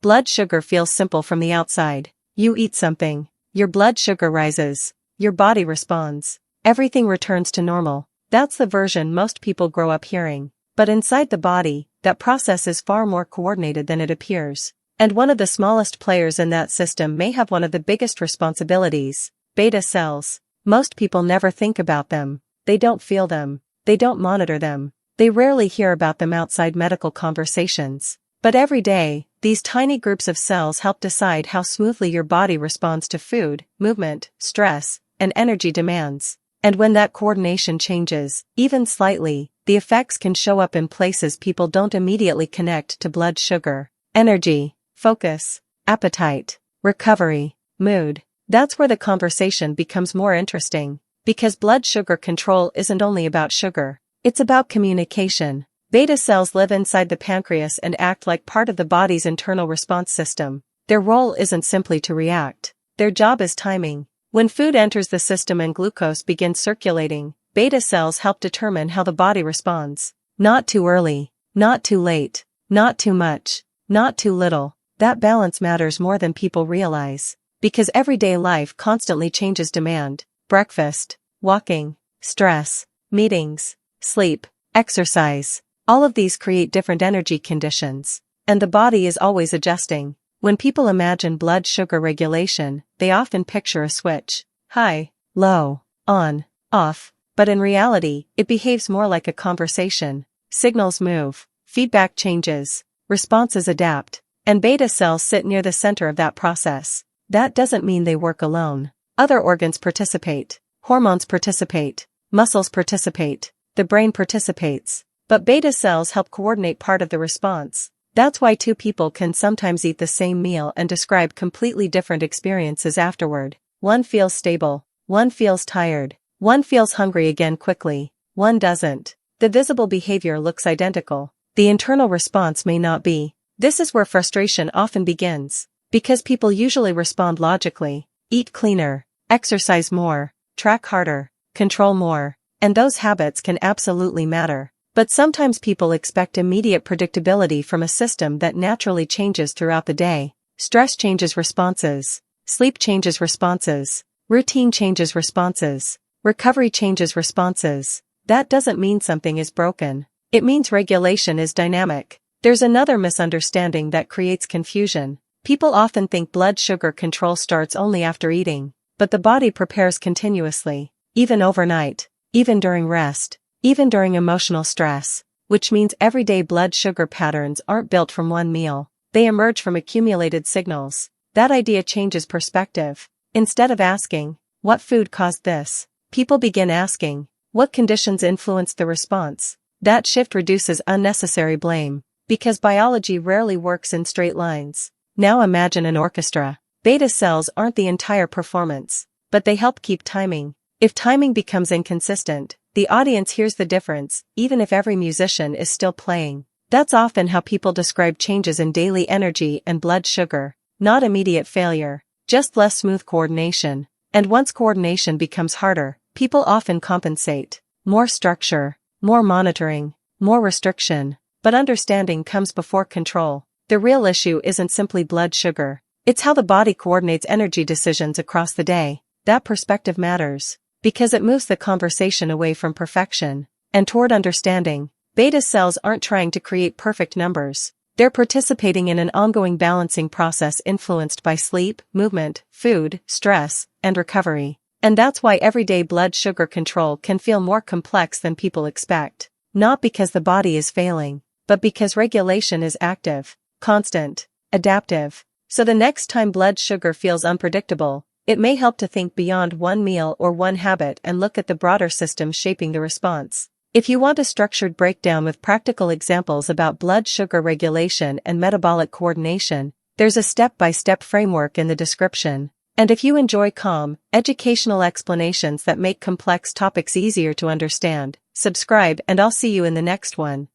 Blood sugar feels simple from the outside. You eat something, your blood sugar rises, your body responds, everything returns to normal. That's the version most people grow up hearing. But inside the body, that process is far more coordinated than it appears. And one of the smallest players in that system may have one of the biggest responsibilities: beta cells. Most people never think about them. They don't feel them. They don't monitor them. They rarely hear about them outside medical conversations. But every day, these tiny groups of cells help decide how smoothly your body responds to food, movement, stress, and energy demands. And when that coordination changes, even slightly, the effects can show up in places people don't immediately connect to blood sugar: energy, focus, appetite, recovery, mood. That's where the conversation becomes more interesting, because blood sugar control isn't only about sugar. It's about communication. Beta cells live inside the pancreas and act like part of the body's internal response system. Their role isn't simply to react. Their job is timing. When food enters the system and glucose begins circulating, beta cells help determine how the body responds. Not too early, not too late, not too much, not too little. That balance matters more than people realize. Because everyday life constantly changes demand: breakfast, walking, stress, meetings, sleep, exercise. All of these create different energy conditions. And the body is always adjusting. When people imagine blood sugar regulation, they often picture a switch: high, low, on, off. But in reality, it behaves more like a conversation. Signals move, feedback changes, responses adapt, and beta cells sit near the center of that process. That doesn't mean they work alone. Other organs participate, hormones participate, muscles participate, the brain participates. But beta cells help coordinate part of the response. That's why two people can sometimes eat the same meal and describe completely different experiences afterward. One feels stable, one feels tired, one feels hungry again quickly, one doesn't. The visible behavior looks identical. The internal response may not be. This is where frustration often begins. Because people usually respond logically: eat cleaner, exercise more, track harder, control more. And those habits can absolutely matter. But sometimes people expect immediate predictability from a system that naturally changes throughout the day. Stress changes responses. Sleep changes responses. Routine changes responses. Recovery changes responses. That doesn't mean something is broken. It means regulation is dynamic. There's another misunderstanding that creates confusion. People often think blood sugar control starts only after eating. But the body prepares continuously. Even overnight. Even during rest. Even during emotional stress, which means everyday blood sugar patterns aren't built from one meal. They emerge from accumulated signals. That idea changes perspective. Instead of asking, what food caused this, people begin asking, what conditions influenced the response? That shift reduces unnecessary blame, because biology rarely works in straight lines. Now imagine an orchestra. Beta cells aren't the entire performance, but they help keep timing. If timing becomes inconsistent, the audience hears the difference, even if every musician is still playing. That's often how people describe changes in daily energy and blood sugar. Not immediate failure, just less smooth coordination. And once coordination becomes harder, people often compensate. More structure, more monitoring, more restriction. But understanding comes before control. The real issue isn't simply blood sugar. It's how the body coordinates energy decisions across the day. That perspective matters, because it moves the conversation away from perfection and toward understanding. Beta cells aren't trying to create perfect numbers. They're participating in an ongoing balancing process influenced by sleep, movement, food, stress, and recovery. And that's why everyday blood sugar control can feel more complex than people expect. Not because the body is failing, but because regulation is active, constant, adaptive. So the next time blood sugar feels unpredictable, it may help to think beyond one meal or one habit and look at the broader system shaping the response. If you want a structured breakdown with practical examples about blood sugar regulation and metabolic coordination, there's a step-by-step framework in the description. And if you enjoy calm, educational explanations that make complex topics easier to understand, subscribe and I'll see you in the next one.